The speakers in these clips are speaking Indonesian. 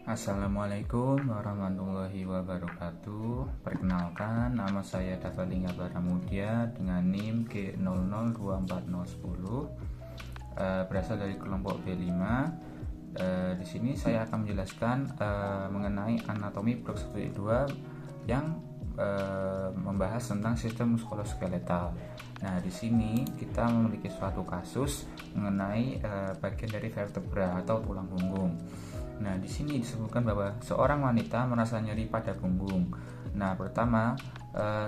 Assalamualaikum warahmatullahi wabarakatuh. Perkenalkan, nama saya Davalingga Baramudia dengan NIM G002410, berasal dari kelompok B5. Di sini saya akan menjelaskan mengenai anatomi blok 1-2 yang membahas tentang sistem muskuloskeletal. Nah, di sini kita memiliki suatu kasus mengenai bagian dari vertebra atau tulang punggung. Nah, di sini disebutkan bahwa seorang wanita merasa nyeri pada punggung. Nah, pertama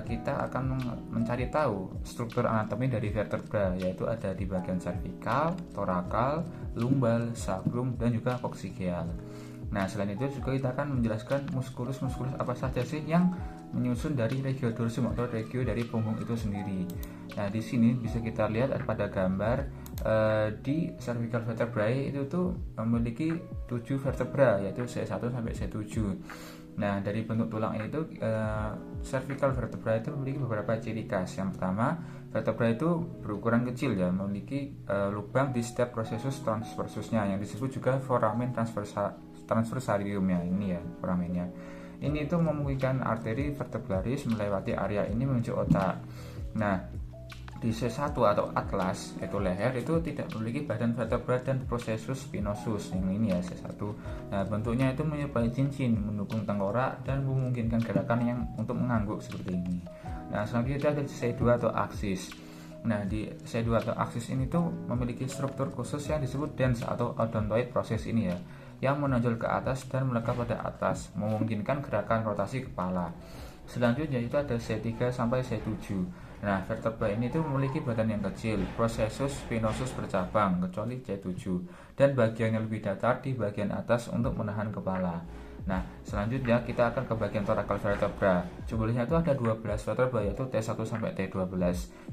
kita akan mencari tahu struktur anatomi dari vertebra, yaitu ada di bagian cervical, thoracal, lumbal, sacrum, dan juga coccygeal. Nah, selain itu juga kita akan menjelaskan muskulus-muskulus apa saja sih yang menyusun dari regio dorsum atau regio dari punggung itu sendiri. Nah, di sini bisa kita lihat pada gambar di cervical vertebrae itu tuh memiliki 7 vertebra, yaitu C1 sampai C7. Nah, dari bentuk tulang itu cervical vertebra itu memiliki beberapa ciri khas. Yang pertama, vertebra itu berukuran kecil ya, memiliki lubang di setiap prosesus transversusnya yang disebut juga foramen transversarium ya, ini ya foramennya. Ini itu memungkinkan arteri vertebralis melewati area ini menuju otak. Nah, di C1 atau atlas, yaitu leher, itu tidak memiliki badan vertebra dan prosesus spinosus, yang ini ya C1. Nah, bentuknya itu menyerupai cincin, mendukung tengkorak dan memungkinkan gerakan yang untuk mengangguk seperti ini. Nah, selanjutnya ada C2 atau aksis. Nah, di C2 atau aksis ini tuh memiliki struktur khusus yang disebut dens atau odontoid proses ini ya, yang menonjol ke atas dan melekat pada atas, memungkinkan gerakan rotasi kepala. Selanjutnya itu ada C3 sampai C7. Nah, vertebra ini tuh memiliki badan yang kecil, prosesus spinosus bercabang, kecuali C7, dan bagian yang lebih datar di bagian atas untuk menahan kepala. Nah, selanjutnya kita akan ke bagian thoracal vertebra. Jumlahnya itu ada 12 vertebra, yaitu T1 sampai T12.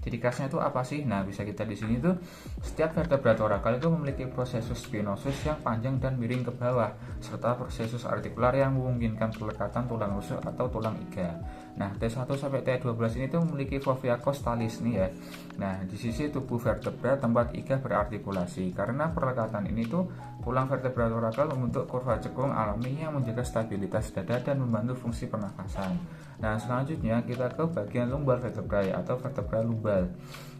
Jadi khasnya itu apa sih? Nah, bisa kita di sini tuh setiap vertebra thoracal itu memiliki prosesus spinosus yang panjang dan miring ke bawah, serta prosesus artikular yang memungkinkan pelekatan tulang rusuk atau tulang iga. Nah, T1 sampai T12 ini tuh memiliki fovea costalis nih ya. Nah, di sisi tubuh vertebra tempat iga berartikulasi. Karena perlekatan ini tuh tulang vertebra thoracal membentuk kurva cekung alami yang menjaga stabilitas dada dan membantu fungsi pernafasan. Nah, selanjutnya kita ke bagian lumbar vertebrae atau vertebra lumbal.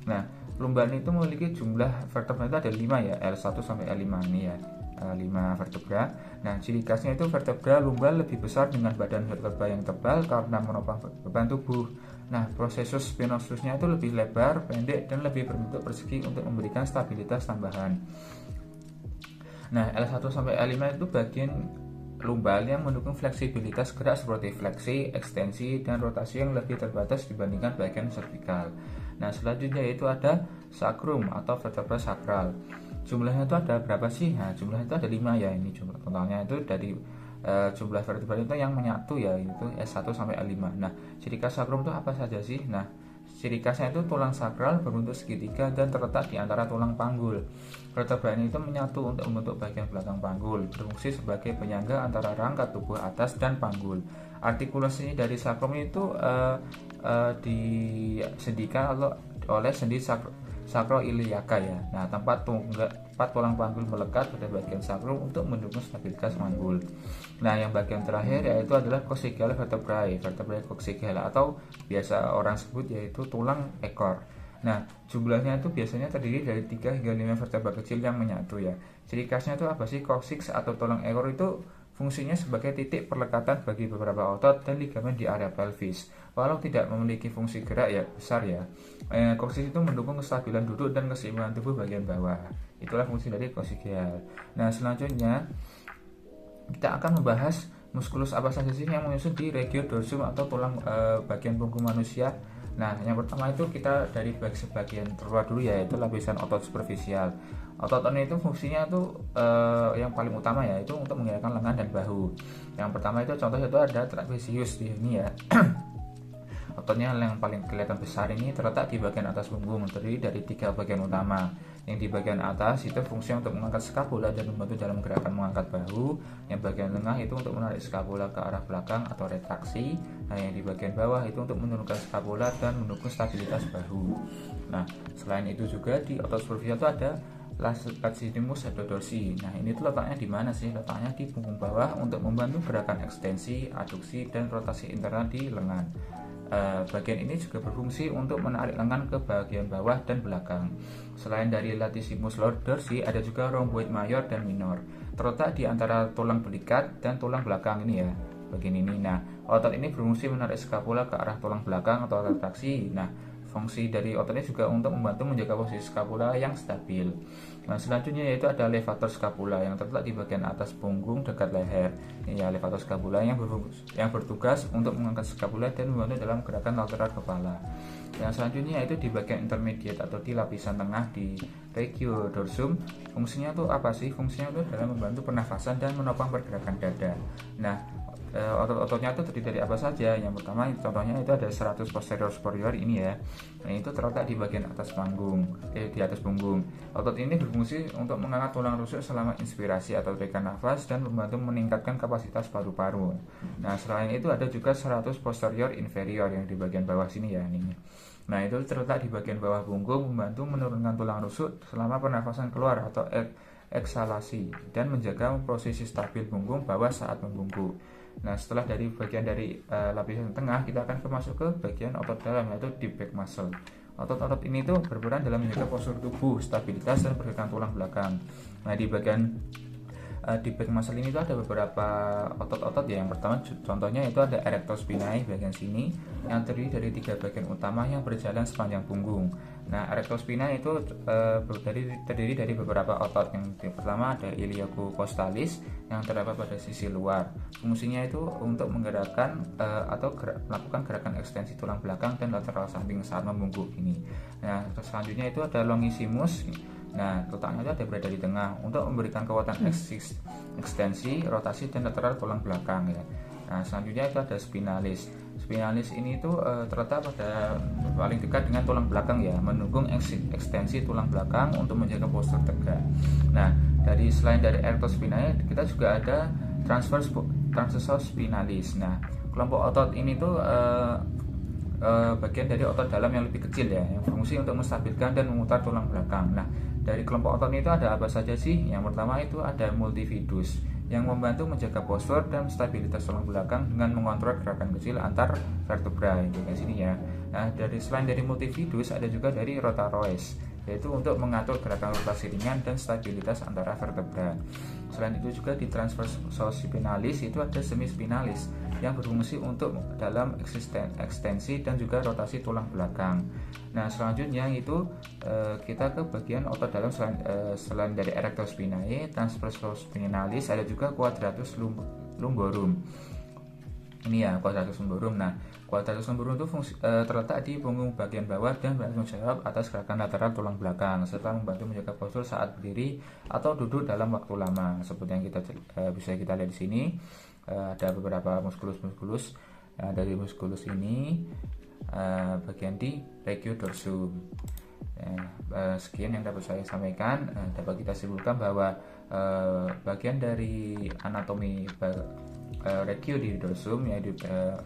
Nah, lumbal itu memiliki jumlah vertebra itu ada 5 ya, L1 sampai L5 ini ya. 5 vertebra. Nah, ciri khasnya itu vertebra lumbal lebih besar dengan badan vertebra yang tebal karena menopang beban tubuh. Nah, prosesus spinosusnya itu lebih lebar, pendek, dan lebih berbentuk persegi untuk memberikan stabilitas tambahan. Nah, L1 sampai L5 itu bagian lumbal yang mendukung fleksibilitas gerak seperti fleksi, ekstensi, dan rotasi yang lebih terbatas dibandingkan bagian cervical. Nah, selanjutnya itu ada sacrum atau vertebra sakral. Jumlahnya itu ada berapa sih? Nah, jumlahnya itu ada 5 ya, ini jumlah totalnya itu dari jumlah vertebra itu yang menyatu ya, itu S1 sampai L5. Nah, ciri khas sacrum itu apa saja sih? Nah, ciri khasnya itu tulang sakral berbentuk segitiga dan terletak di antara tulang panggul. Vertebra ini itu menyatu untuk membentuk bagian belakang panggul, berfungsi sebagai penyangga antara rangka tubuh atas dan panggul. Artikulasi dari sacrum itu disendikan oleh sendi sacroiliaca ya. Nah, tempat tulang panggul melekat pada bagian sacrum untuk mendukung stabilitas panggul. Nah, yang bagian terakhir yaitu adalah coccygeal vertebrae, vertebrae coccygeal atau biasa orang sebut yaitu tulang ekor. Nah, jumlahnya itu biasanya terdiri dari 3 hingga 5 vertebra kecil yang menyatu ya. Ciri khasnya itu apa sih? Coccyx atau tulang ekor itu fungsinya sebagai titik perlekatan bagi beberapa otot dan ligamen di area pelvis. Walau tidak memiliki fungsi gerak ya besar ya, coccyx itu mendukung kestabilan duduk dan keseimbangan tubuh bagian bawah. Itulah fungsi dari coccygeal. Nah, selanjutnya kita akan membahas muskulus apa saja sih yang menyusun di regio dorsum atau tulang bagian punggung manusia. Nah, yang pertama itu kita dari sebagian terluar dulu ya, yaitu lapisan otot superficial. Otot ini itu fungsinya tuh yang paling utama ya, itu untuk menggerakkan lengan dan bahu. Yang pertama itu contohnya itu ada trapezius di sini ya. Ototnya yang paling kelihatan besar ini terletak di bagian atas punggung, terdiri dari 3 bagian utama. Yang di bagian atas itu fungsinya untuk mengangkat skapula dan membantu dalam gerakan mengangkat bahu. Yang bagian tengah itu untuk menarik skapula ke arah belakang atau retraksi. Nah, yang di bagian bawah itu untuk menurunkan skapula dan mendukung stabilitas bahu. Nah, selain itu juga di otot superficial itu ada latissimus dorsi. Nah, ini tuh letaknya di mana sih? Letaknya di punggung bawah untuk membantu gerakan ekstensi, aduksi, dan rotasi internal di lengan. Bagian ini juga berfungsi untuk menarik lengan ke bagian bawah dan belakang. Selain dari latissimus dorsi, ada juga rhomboid mayor dan minor, terletak di antara tulang belikat dan tulang belakang ini ya, bagian ini. Nah, otot ini berfungsi menarik skapula ke arah tulang belakang atau retraksi. Nah, fungsi dari otot ini juga untuk membantu menjaga posisi skapula yang stabil. Nah, selanjutnya yaitu ada levator skapula yang terletak di bagian atas punggung dekat leher. Ini ya, levator skapula yang bertugas untuk mengangkat skapula dan membantu dalam gerakan lateral kepala. Yang selanjutnya yaitu di bagian intermediate atau di lapisan tengah di regio dorsum. Fungsinya itu apa sih? Fungsinya itu dalam membantu pernafasan dan menopang pergerakan dada. Nah, otot-ototnya itu terdiri dari apa saja? Yang pertama contohnya itu ada 100 posterior superior ini ya. Nah, itu terletak di bagian atas di atas punggung. Otot ini berfungsi untuk mengangkat tulang rusuk selama inspirasi atau tarikan nafas dan membantu meningkatkan kapasitas paru-paru. Nah, selain itu ada juga 100 posterior inferior yang di bagian bawah sini ya ini. Nah, itu terletak di bagian bawah punggung, membantu menurunkan tulang rusuk selama pernafasan keluar atau eksalasi dan menjaga posisi stabil punggung bawah saat membungkuk. Nah, setelah dari bagian dari lapisan tengah, kita akan masuk ke bagian otot dalam, yaitu deep back muscle. Otot-otot ini tuh berperan dalam menjaga postur tubuh, stabilitas, dan pergerakan tulang belakang. Nah, di bagian deep back muscle ini tuh ada beberapa otot-otot ya. Yang pertama contohnya itu ada erector spinae bagian sini yang terdiri dari 3 bagian utama yang berjalan sepanjang punggung. Nah, erector spinae itu terdiri dari beberapa otot. Yang pertama ada iliocostalis yang terdapat pada sisi luar. Fungsinya itu untuk menggerakkan melakukan gerakan ekstensi tulang belakang dan lateral samping saat membungkuk ini. Nah, selanjutnya itu ada longissimus. Nah, letaknya itu ada berada di tengah untuk memberikan kekuatan ekstensi, rotasi, dan lateral tulang belakang ya. Nah, selanjutnya itu ada spinalis. Spinalis ini itu terletak pada paling dekat dengan tulang belakang ya, mendukung ekstensi tulang belakang untuk menjaga postur tegak. Nah, selain dari erector spinae, kita juga ada transversus spinalis. Nah, kelompok otot ini tuh bagian dari otot dalam yang lebih kecil ya, yang berfungsi untuk menstabilkan dan memutar tulang belakang. Nah, dari kelompok otot itu ada apa saja sih? Yang pertama itu ada multifidus yang membantu menjaga postur dan stabilitas tulang belakang dengan mengontrol gerakan kecil antar vertebra di sini ya. Nah, selain dari multifidus ada juga dari rotaroes, yaitu untuk mengatur gerakan rotasi ringan dan stabilitas antara vertebra. Selain itu juga di transversus spinalis itu ada semispinalis yang berfungsi untuk dalam ekstensi dan juga rotasi tulang belakang. Nah, selanjutnya itu kita ke bagian otot dalam selain dari erector spinae, transversus spinalis ada juga quadratus lumborum. Ini ya, quadratus lumborum. Nah, quadratus lumborum itu terletak di punggung bagian bawah dan bertanggung jawab atas gerakan lateral tulang belakang serta membantu menjaga postur saat berdiri atau duduk dalam waktu lama. Seperti yang bisa kita lihat di sini, ada beberapa muskulus dari muskulus ini bagian di regio dorsum. Sekian yang dapat saya sampaikan. Dapat kita simpulkan bahwa bagian dari anatomi regio di dorsum yaitu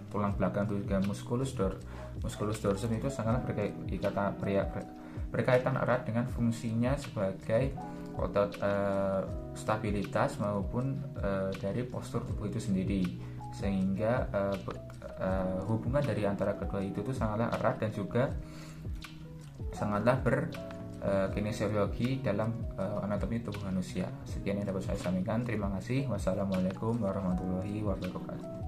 tulang belakang dan juga musculus dorsum itu sangat berkaitan erat dengan fungsinya sebagai otot stabilitas maupun dari postur tubuh itu sendiri, sehingga hubungan dari antara kedua itu tuh sangatlah erat dan juga sangatlah kinesiologi dalam anatomi tubuh manusia. Sekian yang dapat saya sampaikan. Terima kasih. Wassalamualaikum warahmatullahi wabarakatuh.